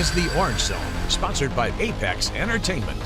is the Orange Zone, sponsored by Apex Entertainment.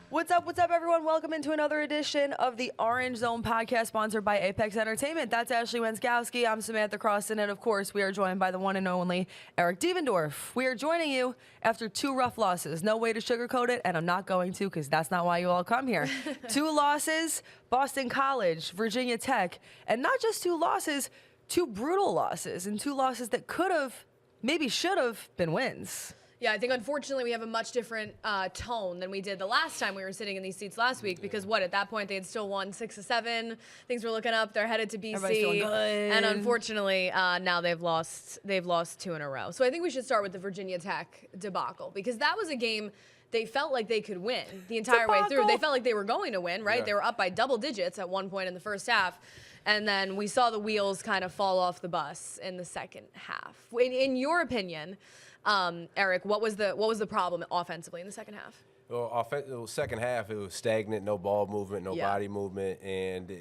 What's up, everyone? Welcome into another edition of the Orange Zone podcast, sponsored by Apex Entertainment. That's Ashley Wenskoski. I'm Samantha Croston, and of course, we are joined by the one and only Eric Devendorf. We are joining you after 2 rough losses. No way to sugarcoat it, and I'm not going to, because that's not why you all come here. 2 losses, Boston College, Virginia Tech, and not just 2 losses, 2 brutal losses, and 2 losses that could have, maybe should have, been wins. Yeah, I think unfortunately we have a much different tone than we did the last time we were sitting in these seats last week, because at that point they had still won 6 of 7. Things were looking up. They're headed to BC. Everybody's feeling good. And unfortunately now they've lost 2 in a row. So I think we should start with the Virginia Tech debacle, because that was a game they felt like they could win the entire way through. They felt like they were going to win, right? Yeah. They were up by double digits at one point in the first half. And then we saw the wheels kind of fall off the bus in the second half. In your opinion, Eric, what was the problem offensively in the second half? Well, second half, it was stagnant, no ball movement, no body movement, and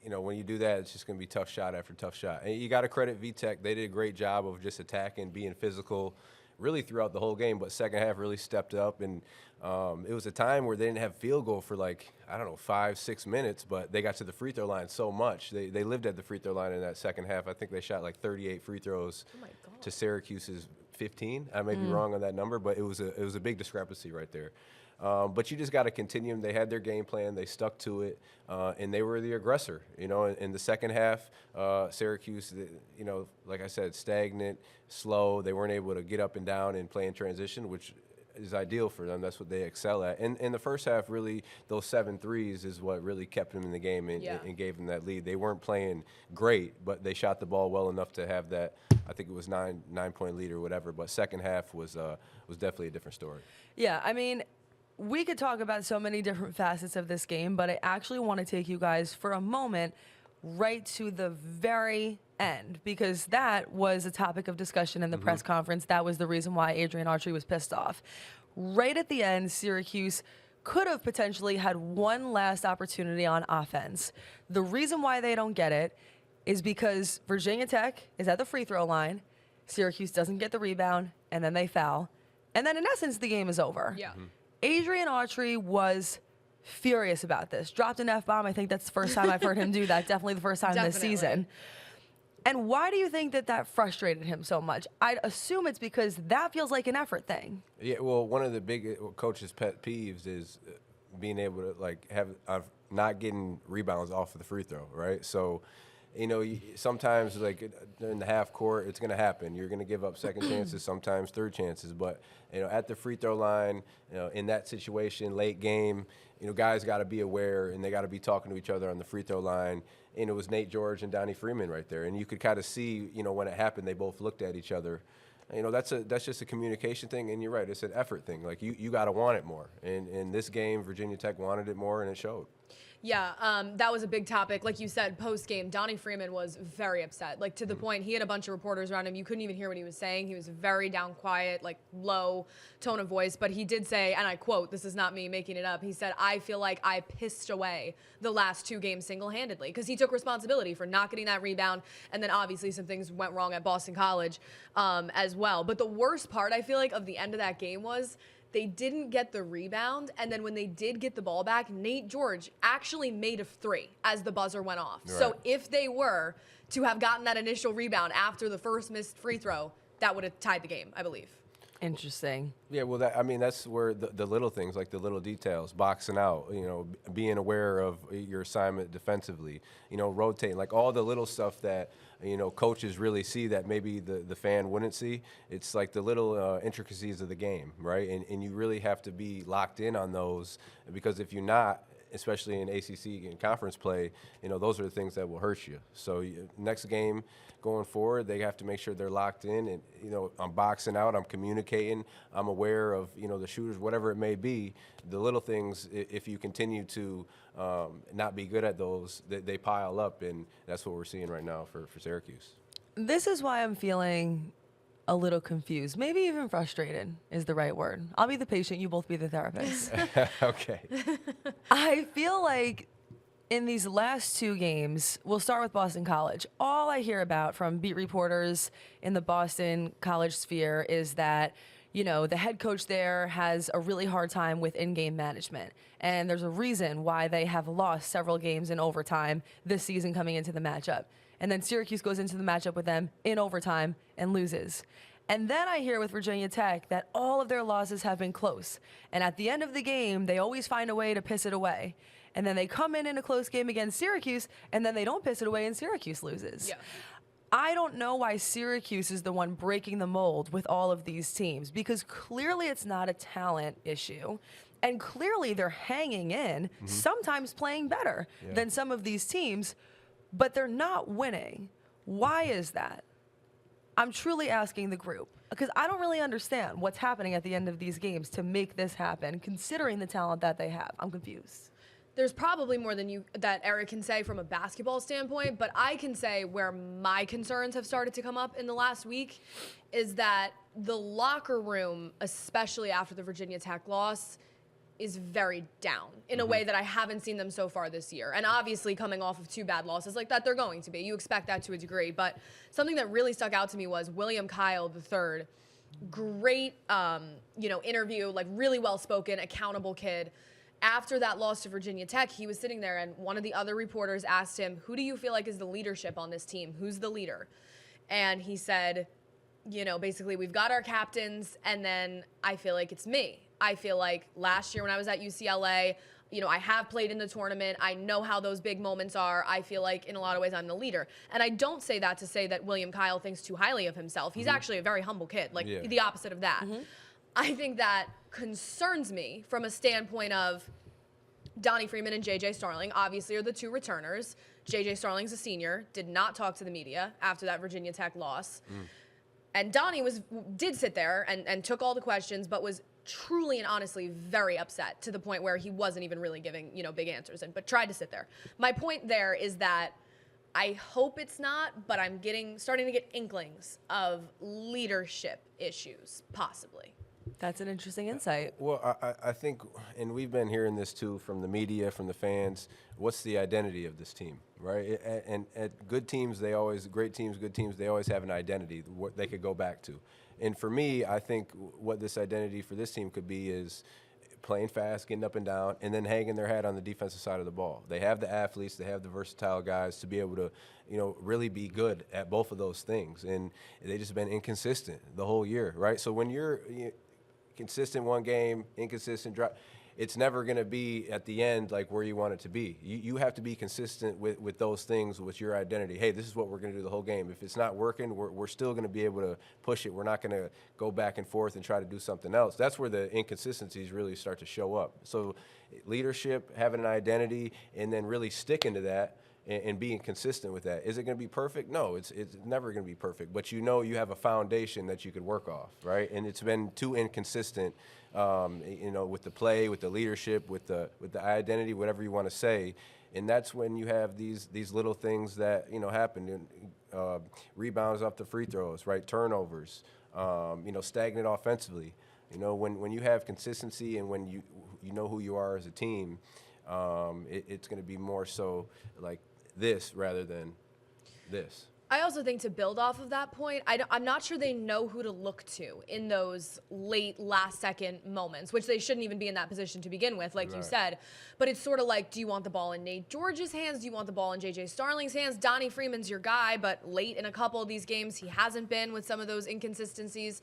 when you do that, it's just going to be tough shot after tough shot. And you got to credit VTech; they did a great job of just attacking, being physical, really throughout the whole game. But second half really stepped up, and it was a time where they didn't have field goal for 5-6 minutes, but they got to the free throw line so much. They lived at the free throw line in that second half. I think they shot 38 free throws to Syracuse's 15. I may be wrong on that number, but it was a big discrepancy right there. But you just got to continue. They had their game plan. They stuck to it, and they were the aggressor. In the second half, Syracuse, like I said, stagnant, slow. They weren't able to get up and down and play in transition, which is ideal for them. That's what they excel at. And in the first half, really, those 7 threes is what really kept them in the game and gave them that lead. They weren't playing great, but they shot the ball well enough to have that. I think it was 9-point lead or whatever. But second half was definitely a different story. Yeah, I mean, we could talk about so many different facets of this game, but I actually want to take you guys for a moment right to the very end, because that was a topic of discussion in the press conference. That was the reason why Adrian Autry was pissed off. Right at the end, Syracuse could have potentially had one last opportunity on offense. The reason why they don't get it is because Virginia Tech is at the free throw line, Syracuse doesn't get the rebound, and then they foul. And then in essence, the game is over. Yeah. Adrian Autry was furious about this. Dropped an F-bomb. I think that's the first time I've heard him do that. Definitely the first time this season. And why do you think that frustrated him so much? I'd assume it's because that feels like an effort thing. Yeah, well, one of the big coach's pet peeves is being able to have not getting rebounds off of the free throw, right? So, sometimes in the half court, it's going to happen. You're going to give up second chances, sometimes third chances. But at the free throw line, in that situation, late game, guys got to be aware, and they got to be talking to each other on the free throw line. And it was Nate George and Donnie Freeman right there, and you could kind of see, when it happened, they both looked at each other. That's just a communication thing, and you're right, it's an effort thing. You got to want it more. And in this game, Virginia Tech wanted it more, and it showed. Yeah, that was a big topic. Like you said, post-game, Donnie Freeman was very upset, to the point he had a bunch of reporters around him. You couldn't even hear what he was saying. He was very down, quiet, low tone of voice. But he did say, and I quote, this is not me making it up, he said, "I feel like I pissed away the last 2 games single-handedly," because he took responsibility for not getting that rebound, and then obviously some things went wrong at Boston College as well. But the worst part, I feel like, of the end of that game was they didn't get the rebound, and then when they did get the ball back, Nate George actually made a 3 as the buzzer went off. Right. So if they were to have gotten that initial rebound after the first missed free throw, that would have tied the game, I believe. Interesting. Yeah, well, that's where the little things, the little details, boxing out, being aware of your assignment defensively, rotating, all the little stuff that, coaches really see that maybe the fan wouldn't see. It's the little intricacies of the game, right? And you really have to be locked in on those, because if you're not, especially in ACC and conference play, those are the things that will hurt you. So next game going forward, they have to make sure they're locked in. And, I'm boxing out, I'm communicating, I'm aware of, the shooters, whatever it may be. The little things, if you continue to not be good at those, they pile up, and that's what we're seeing right now for Syracuse. This is why I'm feeling a little confused, maybe even frustrated is the right word. I'll be the patient, you both be the therapist. Okay. I feel like in these last two games, we'll start with Boston College. All I hear about from beat reporters in the Boston College sphere is that, you know, the head coach there has a really hard time with in-game management. And there's a reason why they have lost several games in overtime this season coming into the matchup. And then Syracuse goes into the matchup with them in overtime and loses. And then I hear with Virginia Tech that all of their losses have been close. And at the end of the game, they always find a way to piss it away. And then they come in a close game against Syracuse, and then they don't piss it away, and Syracuse loses. Yeah. I don't know why Syracuse is the one breaking the mold with all of these teams, because clearly it's not a talent issue. And clearly they're hanging in, sometimes playing better than some of these teams, but they're not winning. Why is that? I'm truly asking the group, because I don't really understand what's happening at the end of these games to make this happen, considering the talent that they have. I'm confused. There's probably more than that Eric can say from a basketball standpoint, but I can say where my concerns have started to come up in the last week is that the locker room, especially after the Virginia Tech loss, is very down in a way that I haven't seen them so far this year. And obviously coming off of two bad losses like that, they're going to be. You expect that to a degree. But something that really stuck out to me was William Kyle III. Great, interview, like really well-spoken, accountable kid. After that loss to Virginia Tech, he was sitting there and one of the other reporters asked him, who do you feel like is the leadership on this team? Who's the leader? And he said, basically we've got our captains and then I feel like it's me. I feel like last year when I was at UCLA, I have played in the tournament. I know how those big moments are. I feel like in a lot of ways I'm the leader. And I don't say that to say that William Kyle thinks too highly of himself. He's actually a very humble kid, the opposite of that. I think that concerns me from a standpoint of Donnie Freeman and J.J. Starling obviously are the two returners. J.J. Starling's a senior, did not talk to the media after that Virginia Tech loss. And Donnie did sit there and took all the questions, but was truly and honestly very upset to the point where he wasn't even really giving, big answers, but tried to sit there. My point there is that I hope it's not, but I'm starting to get inklings of leadership issues, possibly. That's an interesting insight. Well, I think, and we've been hearing this too from the media, from the fans, what's the identity of this team, right? And at good teams, great teams, good teams, they always have an identity, what they could go back to. And for me, I think what this identity for this team could be is playing fast, getting up and down, and then hanging their hat on the defensive side of the ball. They have the athletes, they have the versatile guys to be able to, really be good at both of those things. And they just been inconsistent the whole year, right? So when you're consistent one game, inconsistent drop, it's never going to be at the end like where you want it to be. You have to be consistent with those things, with your identity. Hey, this is what we're going to do the whole game. If it's not working, we're still going to be able to push it. We're not going to go back and forth and try to do something else. That's where the inconsistencies really start to show up. So leadership, having an identity, and then really sticking to that and being consistent with that. Is it going to be perfect? No, it's never going to be perfect. But you have a foundation that you could work off, right? And it's been too inconsistent, with the play, with the leadership, with the identity, whatever you want to say. And that's when you have these little things that happen. Rebounds off the free throws, right? Turnovers, stagnant offensively. When you have consistency and when you know who you are as a team, it's going to be more so like this rather than this. I also think to build off of that point, I'm not sure they know who to look to in those late last-second moments, which they shouldn't even be in that position to begin with, like you said. But it's sort of like, do you want the ball in Nate George's hands? Do you want the ball in J.J. Starling's hands? Donnie Freeman's your guy, but late in a couple of these games, he hasn't been with some of those inconsistencies.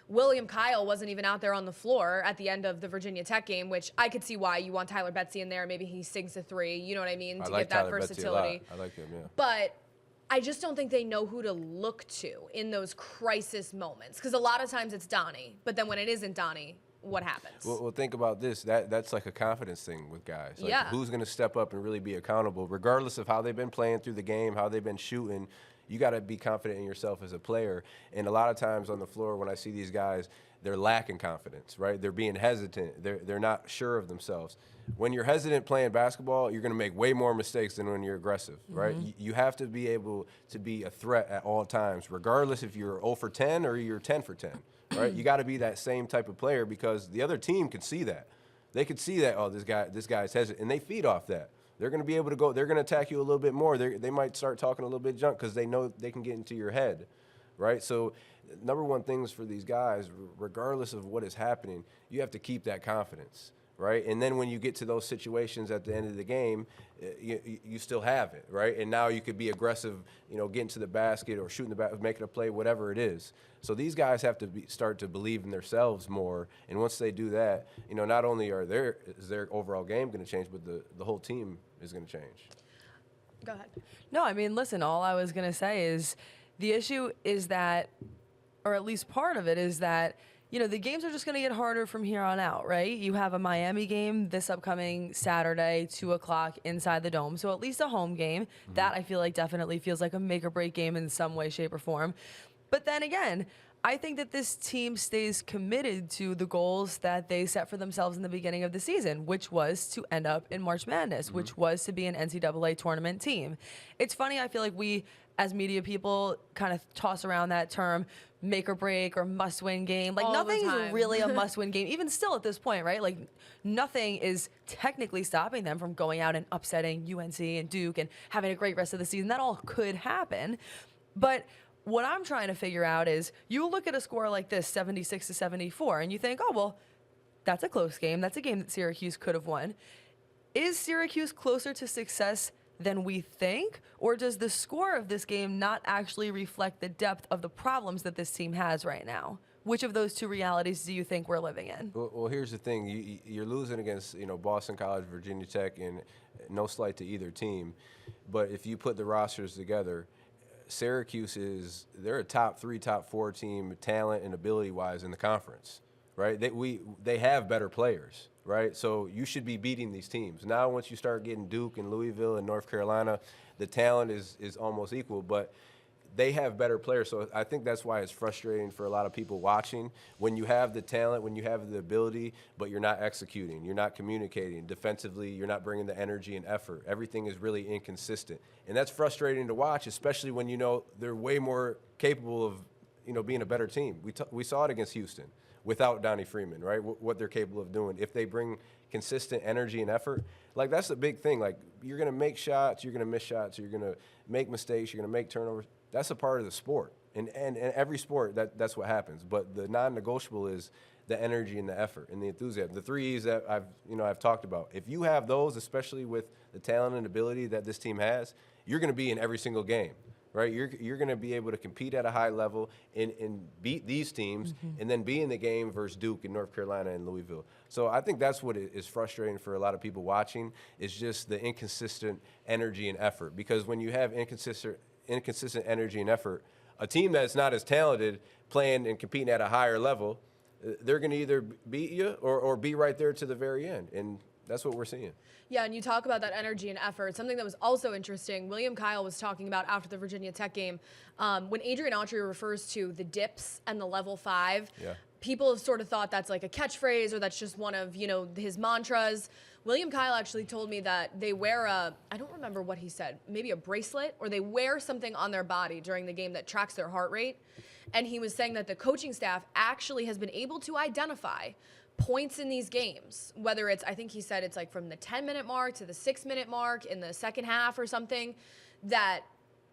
William Kyle wasn't even out there on the floor at the end of the Virginia Tech game, which I could see why you want Tyler Betsy in there. Maybe he sinks a three, you know what I mean, to get that versatility. I like him, yeah. But I just don't think they know who to look to in those crisis moments. Because a lot of times it's Donnie, but then when it isn't Donnie, what happens? Well, think about this. That's like a confidence thing with guys. Like, yeah. Who's going to step up and really be accountable, regardless of how they've been playing through the game, how they've been shooting. You got to be confident in yourself as a player. And a lot of times on the floor when I see these guys, they're lacking confidence, right? They're being hesitant. They're not sure of themselves. When you're hesitant playing basketball, you're going to make way more mistakes than when you're aggressive, right? You have to be able to be a threat at all times, regardless if you're 0 for 10 or you're 10 for 10, right? You got to be that same type of player because the other team can see that. They could see that, oh, this guy's hesitant, and they feed off that. They're going to be able to go. They're going to attack you a little bit more. They might start talking a little bit junk because they know they can get into your head, right? So number one things for these guys, regardless of what is happening, you have to keep that confidence, right? And then when you get to those situations at the end of the game, you still have it, right? And now you could be aggressive, getting to the basket or shooting the basket, making a play, whatever it is. So these guys have to start to believe in themselves more. And once they do that, not only is their overall game going to change, but the whole team is going to change. Go ahead. No, I mean, listen, all I was going to say is the issue is that, or at least part of it is that, the games are just going to get harder from here on out, right? You have a Miami game this upcoming Saturday, 2 o'clock inside the Dome. So at least a home game. Mm-hmm. That I feel like definitely feels like a make or break game in some way, shape, or form. But then again, I think that this team stays committed to the goals that they set for themselves in the beginning of the season, which was to end up in March Madness, mm-hmm. which was to be an NCAA tournament team. It's funny, I feel like we, as media people, kind of toss around that term make or break or must win game. Like, nothing's really a must win game, even still at this point, right? Like, nothing is technically stopping them from going out and upsetting UNC and Duke and having a great rest of the season. That all could happen. But what I'm trying to figure out is you look at a score like this, 76-74, and you think, oh, well, that's a close game. That's a game that Syracuse could have won. Is Syracuse closer to success than we think? Or does the score of this game not actually reflect the depth of the problems that this team has right now? Which of those two realities do you think we're living in? Well, here's the thing. You're losing against, Boston College, Virginia Tech, and no slight to either team. But if you put the rosters together, Syracuse they're a top 3, top 4 team, talent and ability-wise in the conference, right? They have better players, right? So you should be beating these teams. Now, once you start getting Duke and Louisville and North Carolina, the talent is almost equal, but they have better players. So I think that's why it's frustrating for a lot of people watching. When you have the talent, when you have the ability, but you're not executing, you're not communicating defensively, you're not bringing the energy and effort. Everything is really inconsistent. And that's frustrating to watch, especially when they're way more capable of being a better team. We saw it against Houston without Donnie Freeman, right? What they're capable of doing. If they bring consistent energy and effort, like, that's a big thing. Like, you're going to make shots, you're going to miss shots, you're going to make mistakes, you're going to make turnovers. That's a part of the sport. And every sport, that's what happens. But the non-negotiable is the energy and the effort and the enthusiasm. The 3 E's that I've talked about. If you have those, especially with the talent and ability that this team has, you're going to be in every single game, right? You're going to be able to compete at a high level and beat these teams, mm-hmm. and then be in the game versus Duke and North Carolina and Louisville. So I think that's what is frustrating for a lot of people watching, is just the inconsistent energy and effort. Because when you have inconsistent energy and effort, a team that's not as talented playing and competing at a higher level, they're going to either beat you or be right there to the very end. And that's what we're seeing. Yeah, and you talk about that energy and effort. Something that was also interesting, William Kyle was talking about after the Virginia Tech game, when Adrian Autry refers to the dips and the level 5, people have sort of thought that's like a catchphrase or that's just one of, his mantras. William Kyle actually told me that they wear I don't remember what he said, maybe a bracelet, or they wear something on their body during the game that tracks their heart rate. And he was saying that the coaching staff actually has been able to identify points in these games, whether it's, I think he said it's like from the 10-minute mark to the 6-minute mark in the second half or something, that,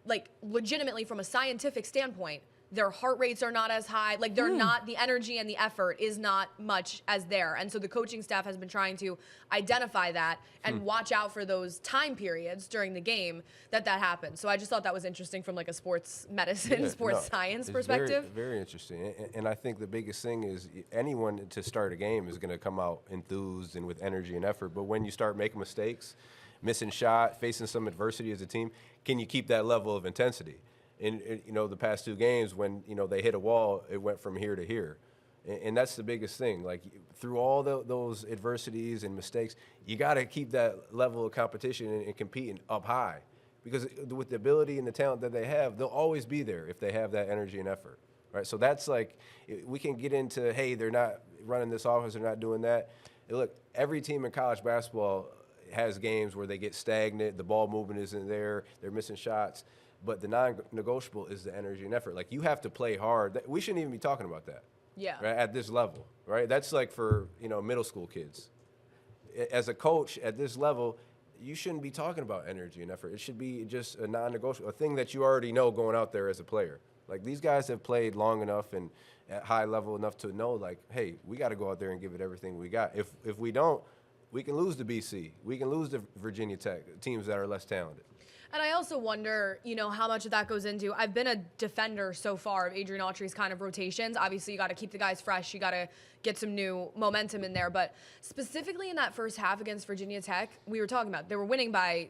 like, legitimately from a scientific standpoint, their heart rates are not as high. Like, they're not, the energy and the effort is not much as there. And so the coaching staff has been trying to identify that and watch out for those time periods during the game that happens. So I just thought that was interesting from, like, a sports medicine, science perspective. Very, very interesting. And I think the biggest thing is anyone to start a game is going to come out enthused and with energy and effort. But when you start making mistakes, missing shot, facing some adversity as a team, can you keep that level of intensity? In the past 2 games, when they hit a wall, it went from here to here, and that's the biggest thing. Like, through all those adversities and mistakes, you got to keep that level of competition and competing up high, because with the ability and the talent that they have, they'll always be there if they have that energy and effort, right? So that's like, we can get into, hey, they're not running this offense, they're not doing that. Look, every team in college basketball has games where they get stagnant, the ball movement isn't there, they're missing shots. But the non-negotiable is the energy and effort. Like, you have to play hard. We shouldn't even be talking about that. Yeah. Right, at this level, right? That's like for, middle school kids. As a coach at this level, you shouldn't be talking about energy and effort. It should be just a non-negotiable, a thing that you already know going out there as a player. Like, these guys have played long enough and at high level enough to know, like, hey, we got to go out there and give it everything we got. If we don't, we can lose to BC. We can lose to Virginia Tech, teams that are less talented. And I also wonder, how much of that goes into, I've been a defender so far of Adrian Autry's kind of rotations. Obviously, you got to keep the guys fresh. You got to get some new momentum in there. But specifically in that first half against Virginia Tech, we were talking about, they were winning by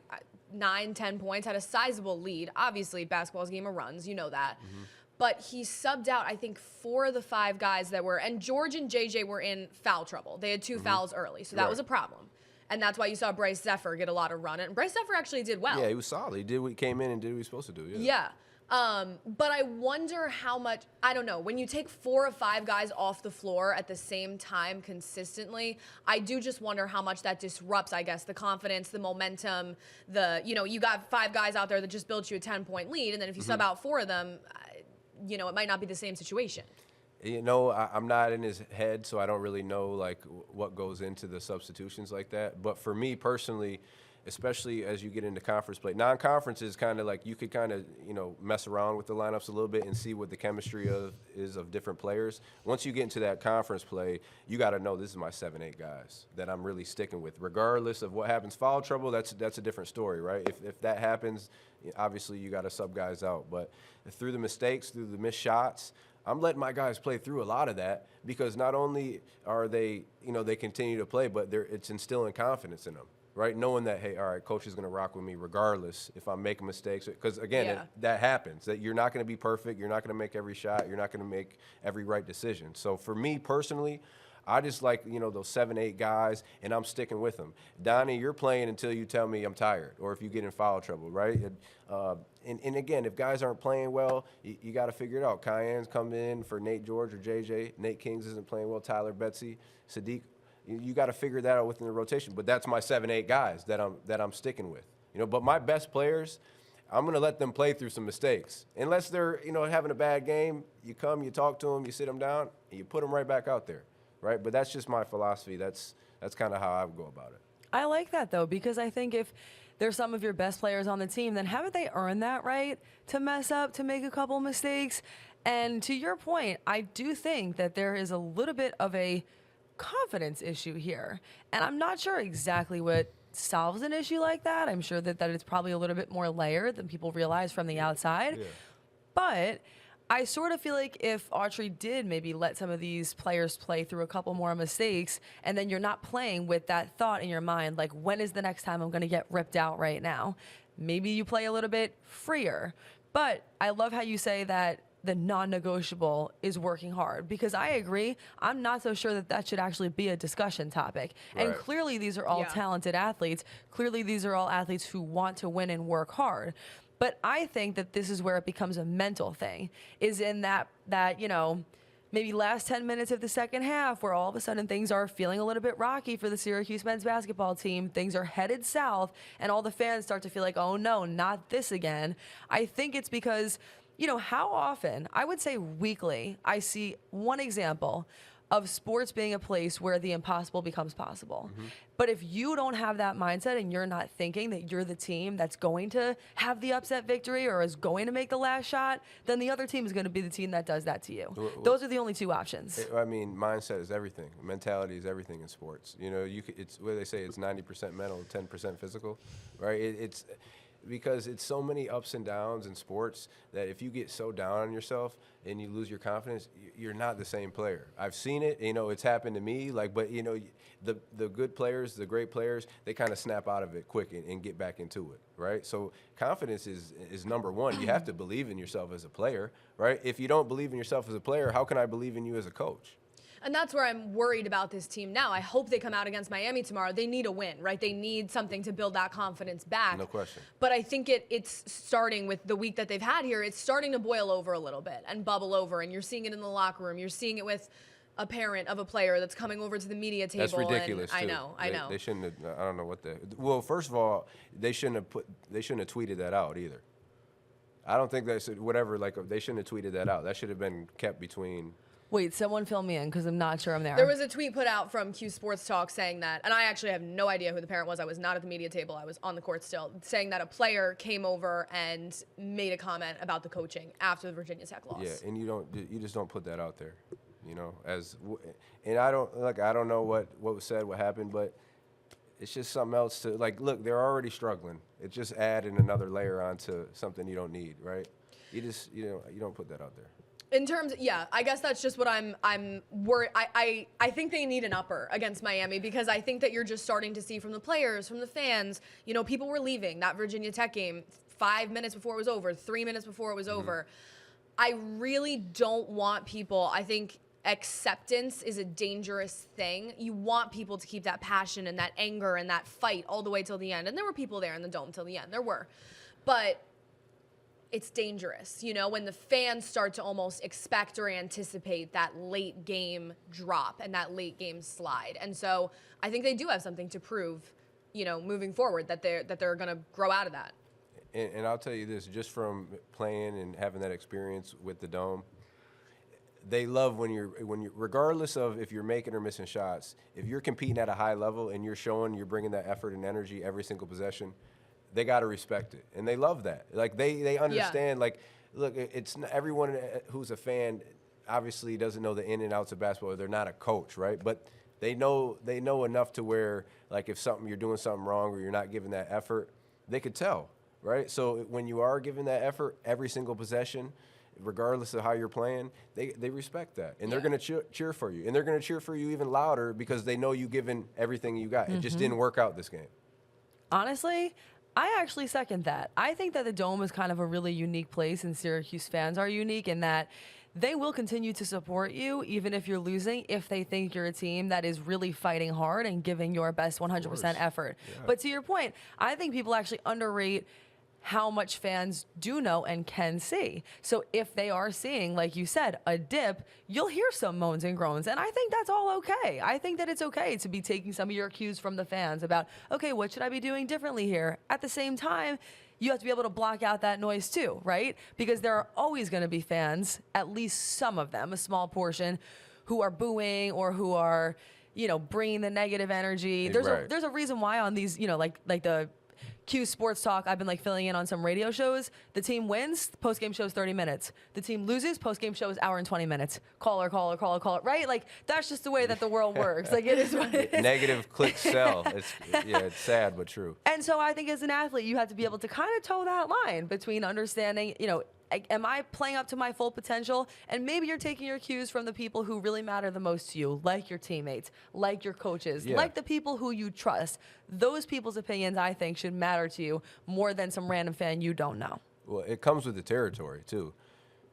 9, 10 points, had a sizable lead. Obviously, basketball's a game of runs. You know that. Mm-hmm. But he subbed out, I think, 4 of the 5 guys that were, and George and JJ were in foul trouble. They had 2 fouls early, so that was a problem. And that's why you saw Bryce Zephyr get a lot of run. And Bryce Zephyr actually did well. Yeah, he was solid. He did what he came in and did what he was supposed to do. Yeah. But I wonder how much, I don't know, when you take 4 of 5 guys off the floor at the same time consistently, I do just wonder how much that disrupts, I guess, the confidence, the momentum, you got 5 guys out there that just built you a 10-point lead. And then if you sub out 4 of them, it might not be the same situation. I'm not in his head, so I don't really know, like, what goes into the substitutions like that. But for me personally, especially as you get into conference play, non-conference is kind of like you could kind of, mess around with the lineups a little bit and see what the chemistry is of different players. Once you get into that conference play, you got to know this is my 7-8 guys that I'm really sticking with. Regardless of what happens, foul trouble, that's a different story, right? If that happens, obviously you got to sub guys out. But through the mistakes, through the missed shots, I'm letting my guys play through a lot of that because not only are they, they continue to play, but it's instilling confidence in them, right? Knowing that, hey, all right, coach is going to rock with me regardless if I'm making mistakes. Because, again, that happens. That you're not going to be perfect. You're not going to make every shot. You're not going to make every right decision. So for me personally, I just like, those 7-8 guys, and I'm sticking with them. Donnie, you're playing until you tell me I'm tired or if you get in foul trouble, right? And again, if guys aren't playing well, you got to figure it out. Cayenne's come in for Nate George or JJ. Nate Kings isn't playing well. Tyler Betsy, Sadiq. You got to figure that out within the rotation. But that's my 7-8 guys that I'm sticking with. But my best players, I'm going to let them play through some mistakes. Unless they're, having a bad game, you come, you talk to them, you sit them down, and you put them right back out there. Right, but that's just my philosophy. That's kind of how I would go about it. I like that, though, because I think if there's some of your best players on the team, then haven't they earned that right to mess up, to make a couple mistakes? And to your point, I do think that there is a little bit of a confidence issue here. And I'm not sure exactly what solves an issue like that. I'm sure that it's probably a little bit more layered than people realize from the outside. Yeah. But I sort of feel like if Autry did maybe let some of these players play through a couple more mistakes, and then you're not playing with that thought in your mind, like, when is the next time I'm going to get ripped out right now? Maybe you play a little bit freer. But I love how you say that the non-negotiable is working hard, because I agree. I'm not so sure that should actually be a discussion topic. Right. And clearly these are all talented athletes. Clearly these are all athletes who want to win and work hard. But I think that this is where it becomes a mental thing, is in that maybe last 10 minutes of the second half where all of a sudden things are feeling a little bit rocky for the Syracuse men's basketball team. Things are headed south, and all the fans start to feel like, oh, no, not this again. I think it's because, how often, I would say weekly, I see one example of sports being a place where the impossible becomes possible. Mm-hmm. But if you don't have that mindset and you're not thinking that you're the team that's going to have the upset victory or is going to make the last shot, then the other team is going to be the team that does that to you. Those are the only 2 options. Mindset is everything. Mentality is everything in sports. It's what they say, it's 90% mental, 10% physical, right? It's because it's so many ups and downs in sports that if you get so down on yourself and you lose your confidence, you're not the same player. I've seen it, it's happened to me, but the good players, the great players, they kind of snap out of it quick and get back into it, right? So confidence is number one. You have to believe in yourself as a player, right? If you don't believe in yourself as a player, how can I believe in you as a coach? And that's where I'm worried about this team now. I hope they come out against Miami tomorrow. They need a win, right? They need something to build that confidence back. No question. But I think it's starting with the week that they've had here. It's starting to boil over a little bit and bubble over. And you're seeing it in the locker room. You're seeing it with a parent of a player that's coming over to the media table. That's ridiculous, and too. I know. They shouldn't have, I don't know what well, first of all, they shouldn't have tweeted that out either. I don't think they should, they shouldn't have tweeted that out. That should have been kept between. Wait, someone fill me in because I'm not sure I'm there. There was a tweet put out from Q Sports Talk saying that, and I actually have no idea who the parent was. I was not at the media table. I was on the court still, saying that a player came over and made a comment about the coaching after the Virginia Tech loss. Yeah, and you just don't put that out there, you know. And I don't know what was said, what happened, but it's just something else to look. They're already struggling. It's just adding another layer onto something you don't need, right? You don't put that out there. In terms, yeah, I guess that's just what I'm worried. I think they need an upper against Miami because I think that you're just starting to see from the players, from the fans, you know, people were leaving that Virginia Tech game 5 minutes before it was over, 3 minutes before it was over. I really don't want people, I think acceptance is a dangerous thing. You want people to keep that passion and that anger and that fight all the way till the end. And there were people there in the Dome till the end. There were. But it's dangerous, you know, when the fans start to almost expect or anticipate that late game drop and that late game slide. And so I think they do have something to prove, you know, moving forward that they're going to grow out of that. And I'll tell you this, just from playing and having that experience with the Dome, they love when you're regardless of if you're making or missing shots, if you're competing at a high level and you're bringing that effort and energy every single possession, they got to respect it, and they love that. Like they understand. Yeah. Like, look, it's not, everyone who's a fan obviously doesn't know the in and outs of basketball. They're not a coach, right? But they know enough to where, like, if you're doing something wrong or you're not giving that effort, they could tell, right? So when you are giving that effort every single possession, regardless of how you're playing, they respect that, and they're going to cheer for you, and they're going to cheer for you even louder because they know you giving everything you got. It just didn't work out this game. Honestly, I actually second that. I think that the Dome is kind of a really unique place, and Syracuse fans are unique in that they will continue to support you even if you're losing, if they think you're a team that is really fighting hard and giving your best 100% effort. Yeah. But to your point, I think people actually underrate how much fans do know and can see. So if they are seeing, like you said, a dip, you'll hear some moans and groans. And I think that's all okay. I think that it's okay to be taking some of your cues from the fans about, okay, what should I be doing differently here? At the same time, you have to be able to block out that noise too, right? Because there are always going to be fans, at least some of them, a small portion, who are booing or who are, you know, bringing the negative energy. There's a reason why on these, you know, like the Q Sports Talk, I've been like filling in on some radio shows. The team wins, post-game show is 30 minutes. The team loses, post-game show is hour and 20 minutes. Caller, right? Like, that's just the way that the world works. Like, it is what it is. Negative click sell. It's sad but true. And so I think as an athlete, you have to be able to kind of toe that line between understanding, you know, am I playing up to my full potential? And maybe you're taking your cues from the people who really matter the most to you, like your teammates, like your coaches, like the people who you trust. Those people's opinions, I think, should matter to you more than some random fan you don't know. Well, it comes with the territory, too.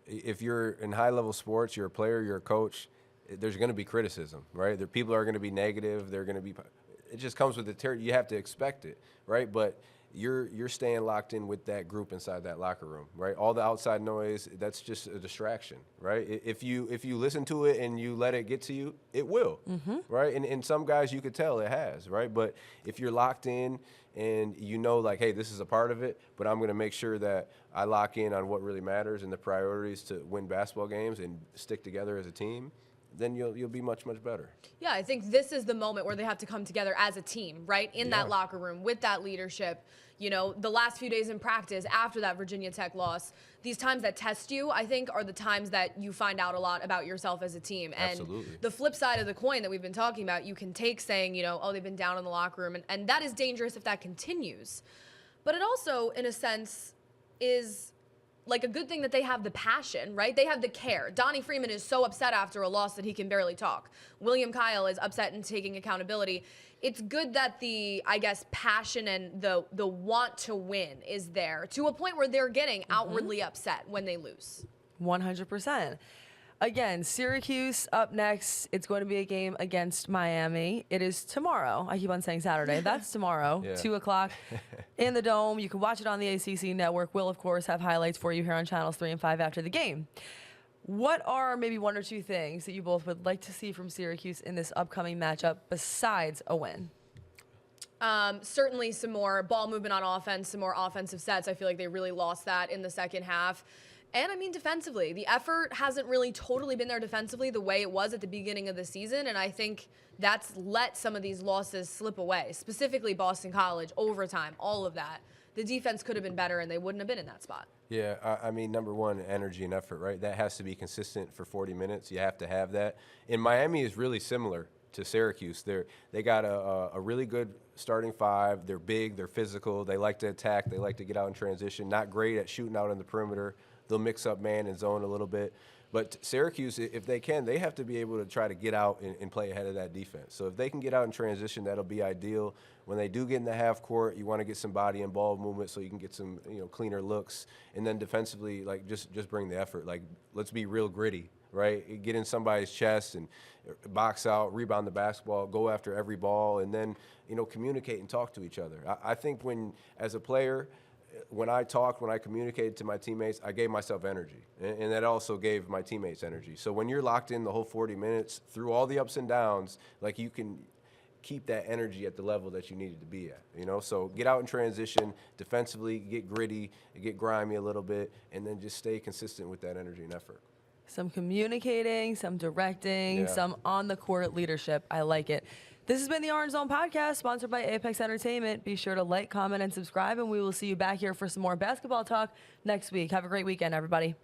If you're in high-level sports, you're a player, you're a coach, there's going to be criticism, right? People are going to be negative. They're going to be – it just comes with the territory. You have to expect it, right? But you're staying locked in with that group inside that locker room, right? All the outside noise, that's just a distraction, right? If you listen to it and you let it get to you, it will, right? And some guys you could tell it has, right? But if you're locked in and you know, like, hey, this is a part of it, but I'm going to make sure that I lock in on what really matters and the priorities to win basketball games and stick together as a team, then you'll be much, much better. Yeah, I think this is the moment where they have to come together as a team, right? In that locker room with that leadership. You know, the last few days in practice after that Virginia Tech loss, these times that test you, I think, are the times that you find out a lot about yourself as a team. And Absolutely. The flip side of the coin that we've been talking about, you can take saying, you know, oh, they've been down in the locker room, and that is dangerous if that continues. But it also, in a sense, is like a good thing that they have the passion, right? They have the care. Donnie Freeman is so upset after a loss that he can barely talk. William Kyle is upset and taking accountability. It's good that the, I guess, passion and the want to win is there to a point where they're getting outwardly upset when they lose. 100%. Again, Syracuse up next. It's going to be a game against Miami. It is tomorrow. I keep on saying Saturday. That's tomorrow, 2 o'clock in the Dome. You can watch it on the ACC Network. We'll, of course, have highlights for you here on Channels 3 and 5 after the game. What are maybe one or two things that you both would like to see from Syracuse in this upcoming matchup besides a win? Certainly some more ball movement on offense, some more offensive sets. I feel like they really lost that in the second half. And I mean, defensively, the effort hasn't really totally been there defensively the way it was at the beginning of the season. And I think that's let some of these losses slip away, specifically Boston College, overtime, all of that. The defense could have been better and they wouldn't have been in that spot. Yeah, I mean, number one, energy and effort, right? That has to be consistent for 40 minutes. You have to have that. And Miami is really similar to Syracuse. They got a really good starting five. They're big, they're physical, they like to attack, they like to get out in transition. Not great at shooting out on the perimeter. They'll mix up man and zone a little bit. But Syracuse, if they can, they have to be able to try to get out and play ahead of that defense. So if they can get out in transition, that'll be ideal. When they do get in the half court, you want to get some body and ball movement so you can get some cleaner looks. And then defensively, like just bring the effort. Like, let's be real gritty, right? Get in somebody's chest and box out, rebound the basketball, go after every ball, and then communicate and talk to each other. I think as a player, when I talked, when I communicated to my teammates, I gave myself energy, and that also gave my teammates energy. So when you're locked in the whole 40 minutes through all the ups and downs, like, you can keep that energy at the level that you needed to be at, So get out in transition, defensively, get gritty, get grimy a little bit, and then just stay consistent with that energy and effort. Some communicating, some directing, Yeah. some on-the-court leadership. I like it. This has been the Orange Zone Podcast, sponsored by Apex Entertainment. Be sure to like, comment, and subscribe, and we will see you back here for some more basketball talk next week. Have a great weekend, everybody.